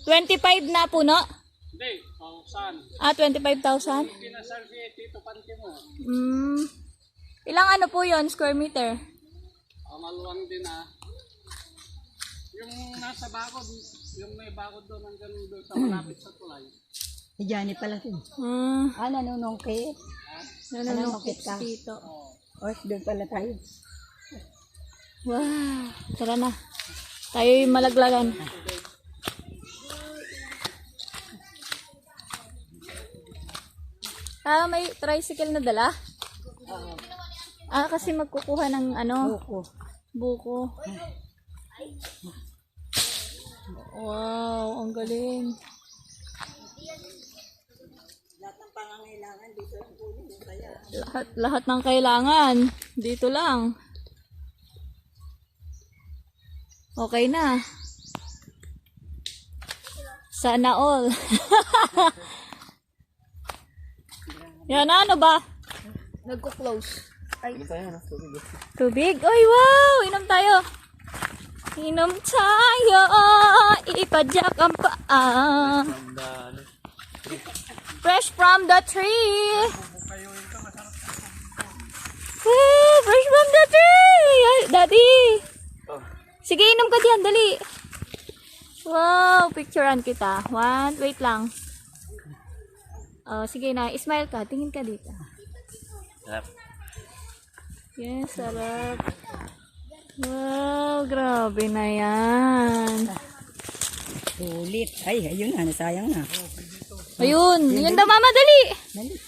25 na puno? Hindi, 1,000. Ah, 25,000? Kinasal si Tito Panty mo. Ilang ano po yon square meter? Maluwang din Yung nasa bakod, yung may bakod doon hanggang doon sa malapit sa tulay. Diyan pala ito. Nanunungkit. Nanunungkit dito. O, doon pala tayo. Wow, tara na. Tayo yung malaglagan. May tricycle na dala? Kasi magkukuha ng ano? Buko. Wow, ang galing. Lahat ng pangangailangan dito lang po yun. Lahat ng kailangan. Dito lang. Okay na. Sana all. Yan, ano ba? Nagko-close. Inom tayo na, tubig. Tubig? Ay, wow! Inom tayo. Inom tayo. Ipadyak ang paa. Fresh from the tree. Wow, fresh from the tree. Ay, Daddy. Sige, inom ka diyan, dali. Wow, picturean kita. Wait lang. Sige na, smile ka. Tingin ka dito. Sarap. Yes, sarap. Wow, grabe na yan. Ulit. Ay, ayun na. Nasayang na. Ayun, yun daw mama, dali.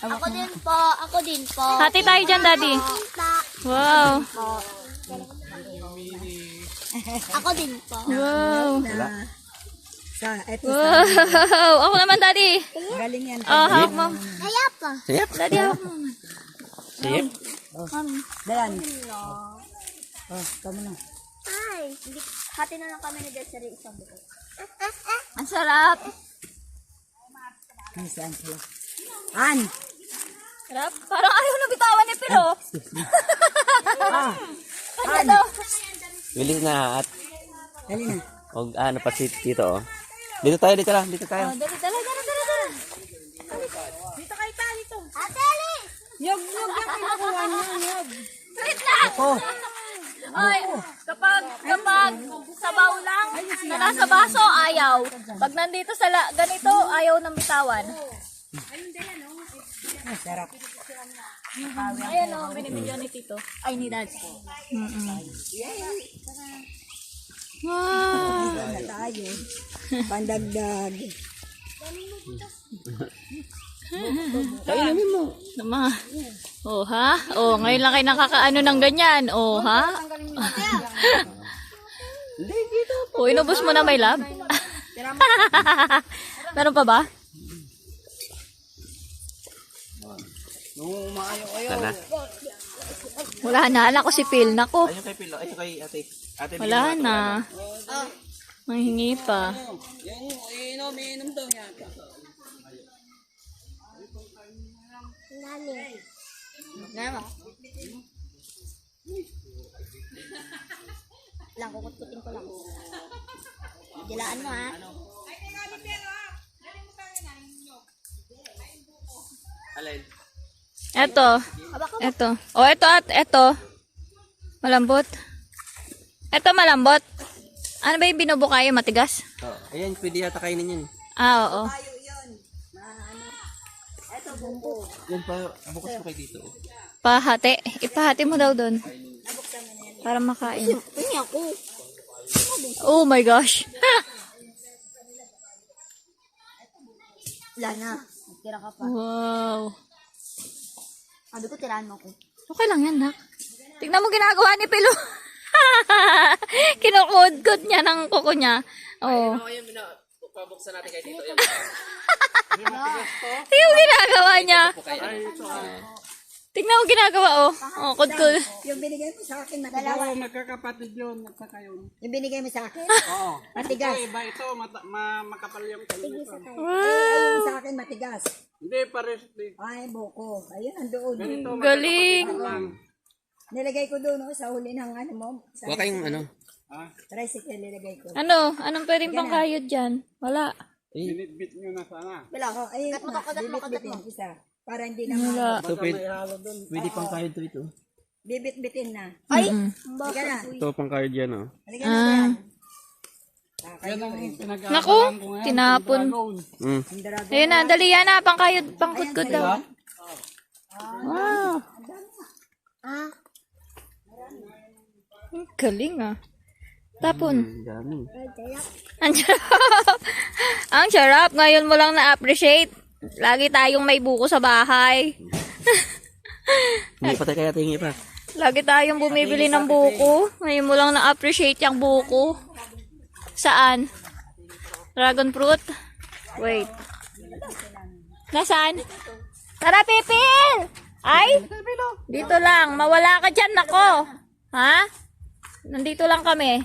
Ako din po, ako din po. Hati tayo dyan, Daddy. Wow. Ako din po. Wow. Ito Wow. Ako naman, Daddy. galing yan. Hawak mo. Kaya pa. Siyep. Daddy, hawak mo. Siyep. Dayan. Kamu na. Ay, hati na lang kami ni Desiree isang buko. Ang sarap. Saan sila? An! Sarap. Parang ayaw na bitawan ni Pero. Ano daw? Bilis na at Dali na. ano pa si Tito. Dito tayo, dito lang, dito tayo. Dali, dali. Dito kayo pa, dito. Ate Alice! Yung kinukuha niyo. Wait lang. Ay, kapag sabaw lang na nasa baso, ayaw. Pag nandito sa ganito, ayaw ng bitawan. Sarap. Ayan o, binibigyan ni Tito. Ay, ni Dad. Wow. Na tayo. Pandagdag. Kainin mo. Nama. Oh, ha? Oh, ngayon lang kayo nakakaano ng ganyan. Oh, ha? Oh, inubos mo na, my love. Meron pa ba? Sana. Wala na. Alam ko si Phil. Nako. Ayun kay Pilo, ayun kay ate. Ate Wala na. Manghingi pa. Inom daw yata. Nani? Lang, kukut-kutin ko lang. Dilaan mo, ha? Alin? Eto. Eto. Oh, eto. Malambot. Eto malambot. Ano ba yung binubukayo? Matigas? Ayan, pwede yata kainin yun. Oo. Yan pa, bukas ko kay Tito. Pahati. Ipahati mo daw doon. Para makain. Hindi ako. Oh my gosh. Wala na. Tira ka pa. Wow. Sabi ko, tirahan mo ko. Okay lang yan, Nak. Tignan mo ginagawa ni Pilo. Kinukudkod niya ng kuko niya. Oh. Pabuksan natin kay Tito. Tignan mo ginagawa niya. Tignan mo ginagawa, oh. Oh, kudkod. Yung binigay mo sa akin, matigas. Oo, magkakapatid yun. Nagsaka yun. Yung binigay mo sa akin, Oo. matigas. Iba ito, makapal yung kanina. Yung sa akin, matigas. Hindi, pares. Ay, buko. Ayun, andoon. Ganito, Galing. lang. Nilagay ko doon, sa huli ng ano mo. Sa Huwag kayong ano. Ha? tricycle, nilagay ko. Ano? Anong pwedeng pangkayod dyan? Wala. Binitbit nyo na sana. Wala ko. Ayun na, bibit-bitin isa. Para hindi na Wala. Ito pwede pang kahit ito. bibit-bitin na. Ay! Halika na. Ito pang kahit yan oh. Halika na yan. Yan ang Naku, pinag-aaralan ko ngayon. tinapon. Dragon. Ang dragon. Ayun na, dali yan na. Pangkayod, pangkudkod daw. Wow. Galing ah. Tapon. Dami. Ang sarap. Ang sarap. Ngayon mo lang na-appreciate. Lagi tayong may buko sa bahay. Hindi pa tayo kaya tingin pa. Lagi tayong bumibili ng buko. Ngayon mo lang na-appreciate yung buko. Saan? Dragon fruit? Wait. Nasaan? Tara, Pipil! Ay! Dito lang. Mawala ka dyan, nako. Ha? Nandito lang kami.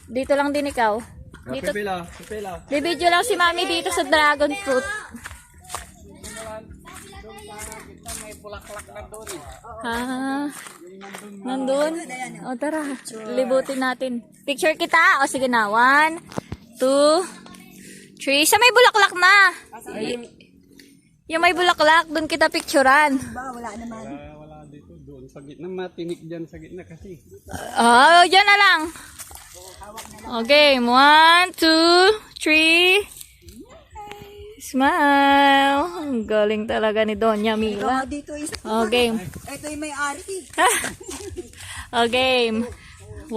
Dito lang din ikaw. Dito. Pipila. Bibidyo lang si Mami dito sa dragon fruit. May bulaklak na doon eh. Ah, nandun? O tara, libutin natin. Picture kita. O sige na. 1, 2, 3. Sa may bulaklak na. Yung may bulaklak, dun kita picturean. Ba, wala naman. Wala dito doon. Sa gitna, matinik dyan sa gitna kasi. Oh, dyan na lang. Okay, 1, 2, 3. Smile. Ang galing talaga ni Doña Mila. Dito is, Okay. ito yung may-ari. Okay. 1,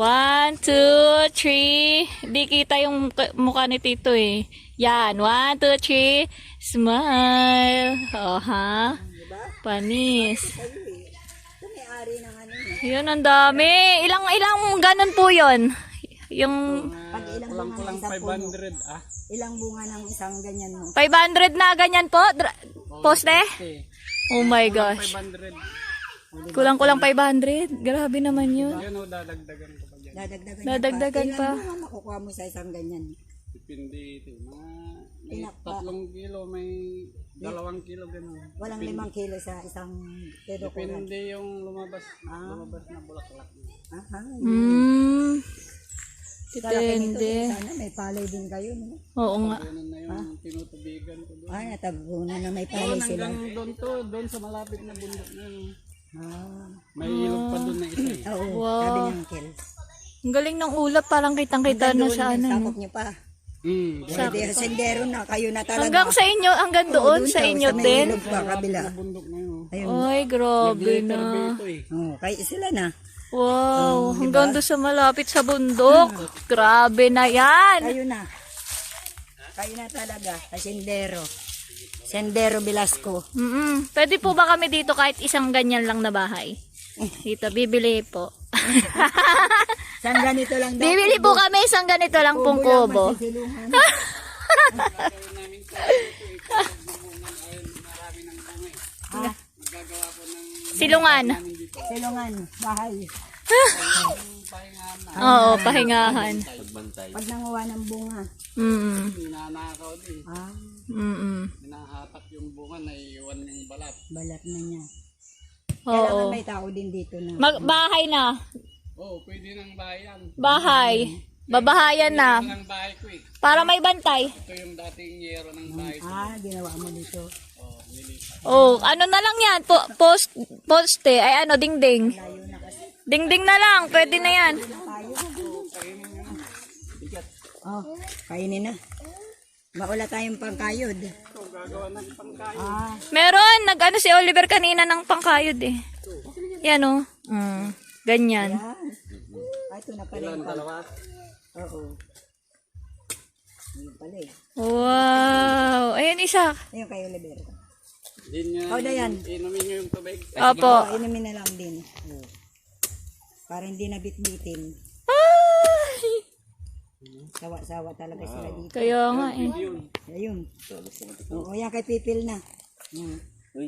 2, 3. Di kita yung mukha ni Tito eh. Yan. 1, 2, 3. Smile. Oh, ha? Panis. Ito may-ari ng ano. Yun, ang dami. Ilang ganun po yun? Yung Pag ilang bunga ng Kulang isang puno. 500 ah. Ilang bunga ng isang ganyan mo. 500 na ganyan po? Poste? Okay. Oh my gosh. 500. Kulang-kulang 500. Grabe naman yun. Yan o, dadagdagan ko pa dyan. Ilan Dadagdagan pa. bunga makukuha mo sa isang ganyan? Depende ito. May 3 kilo, may 2 kilo gano'n. Walang 5 kilo sa isang kilo ko. Depende yung lumabas na bulaklak. Aha. Depende. Sana may palay din kayo, no? Oo nga. Ganun na yung tinutubigan ko doon. Ay, natagunan na may palay sila. Hanggang doon to, doon sa malapit na bundok na yun. Ah. May ilog pa doon na isa eh. Oo, Wow. sabi ng Uncle. Ang galing ng ulap. Parang kitang-kita na Doon, sa ano. no? sakop niyo pa. Pwede. Sendero na, kayo na talaga. Hanggang sa inyo, hanggang doon sa inyo may din. ilog pa, kabila. Bundok na yun. Ayun. Ay, grabe na. Ito eh. Oh, kayo sila na. Wow, hanggang doon sa malapit sa bundok. Grabe na yan. Kayo na. Kayo na talaga. Sa Sendero. Sendero Velasco. Pwede po ba kami dito kahit isang ganyan lang na bahay? Dito, bibili po. Saan ganito lang daw? Bibili po kami isang ganito lang pong kubo. Silungan. Silungan. Silungan. Bahay. Oo, pahingahan. Pag nanguha ng bunga. Ninanakaw din. Ah, Hinahatak yung bunga, naiiwan yung balat. balat na niya. Oo. Kailangan may tao din dito na. Bahay na. Oo, pwede ng bayan. Bahay. Babahayan na. Ang bahay ko eh. Para may bantay. Ito yung dating yero ng bahay ko. Ah, ginawa mo dito. Oh, ano na lang yan? Poste. Ay ano, dingding. Dingding na lang. Pwede na yan. Oh, kainin na. Maula tayong pangkayod. Ah, Meron. Nag-ano si Oliver kanina ng pangkayod eh. Yan oh. Ganyan. ah, ito na pala yung pala. Oo. Ayun pala eh. Wow. Ayun isa. Ayun kayo, Oliver. Din niya, Oh, Dayan. inumin nyo yung tubig. Opo. Oh, inumin na lang din. Oh. Para hindi na bitbitin. Ay! Sawa-sawa talaga sila dito. Kaya nga eh. Ayun. Oo, yan kay Pipil na.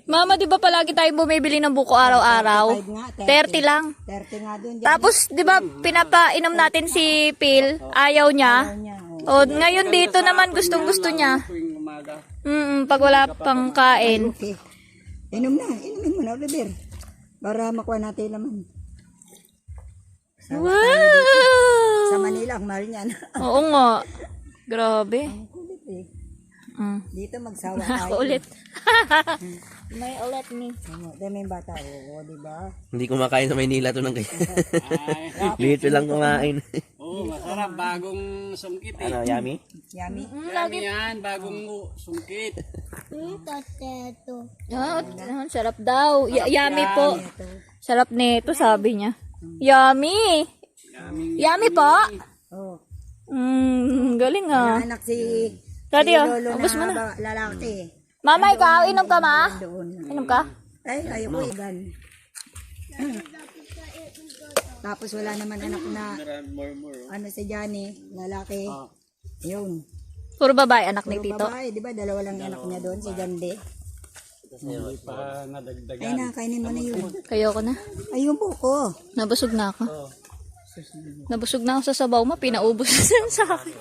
Mama, di ba palagi tayo bumibili ng buko araw-araw? 35 nga, 30 lang. 30 nga doon. Tapos, di ba, pinapainom natin si Phil? Ayaw niya. O, ngayon dito naman gustong-gusto niya. Tuwing umaga. Pag wala pang kain. Okay. Inom na. Inumin mo na, Oliver. Para makuha natin laman. Wow! Sa Manila, ang mahal niyan. Oo nga. Grabe. Ang kulit eh. Mm. Dito magsawa tayo. Ulit. May ulit ni. Dami yung bata. Oo, di ba? Hindi kumakain sa Maynila to ng ganyan. Ay, Dito lang kumain. oo, masarap. Bagong sungkit eh. Ano, yummy? Yummy. Yummy yan, bagong sungkit. Potato. Ah, sarap daw. Yummy po. Sarap nito, sabi niya. Yummy. Yummy po. Oh. Galing ah. Anak si Daddy, si oh. lolo Ubus mo na lalaki. Mama, ikaw, inom ka ma? Doon. Inom ka? Ay, ayoko igan. Tapos wala naman anak na ano si Johnny, lalaki. Yun. Puro babae, anak ni Puro Tito. babae, di ba? Dalawa lang anak niya doon, si Jande. Hindi pa nadagdagan. Ay na, kainin mo na yun. Kayo ko na. Ay, yung buko. Nabusog na ako. Nabusog na ako sa sabaw mo. Pinaubos na sa akin.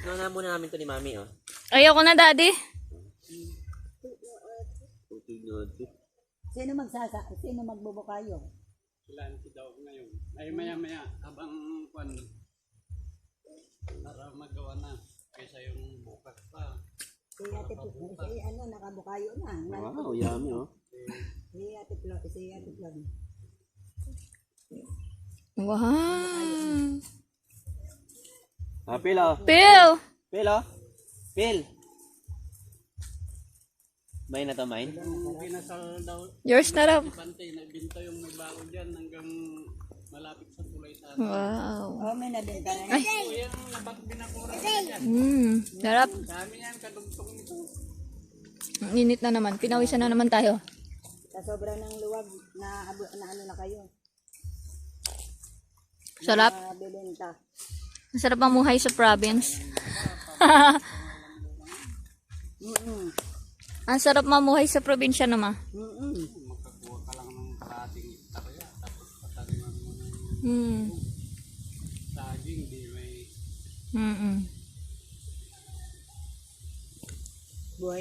Ito na muna namin to ni Mami, oh. Ayoko na, Daddy. Sino magbubukayo? Ilan si daw ngayon. Ay maya-maya, habang kwan, para magawa na. Kaysa yung bukas pa. Si Ate si ano, nakabukayo na. Wow, yummy, oh. Si Ate Plog. Wow. Ah, Phil, oh. Phil! Phil, oh. Phil. May na to, mine? Yung pinasal daw, Yours na raw. pantay, nagbinta yung may bakod dyan hanggang malapit sa tulay sa Wow. Oh, may nabenta na. So yung binakura dyan. Sarap. Dami yan, kadugtong nito. Ang init na naman. Pinawisan na naman tayo. Sa sobra ng luwag na ano na kayo. Sarap. Bebenta. Masarap ang muhay sa province. Ang sarap mamuhay sa probinsya naman. Magkakuha ka lang ng kalating hektarya, tapos pataniman mo ng saging, di may Mm. Buhay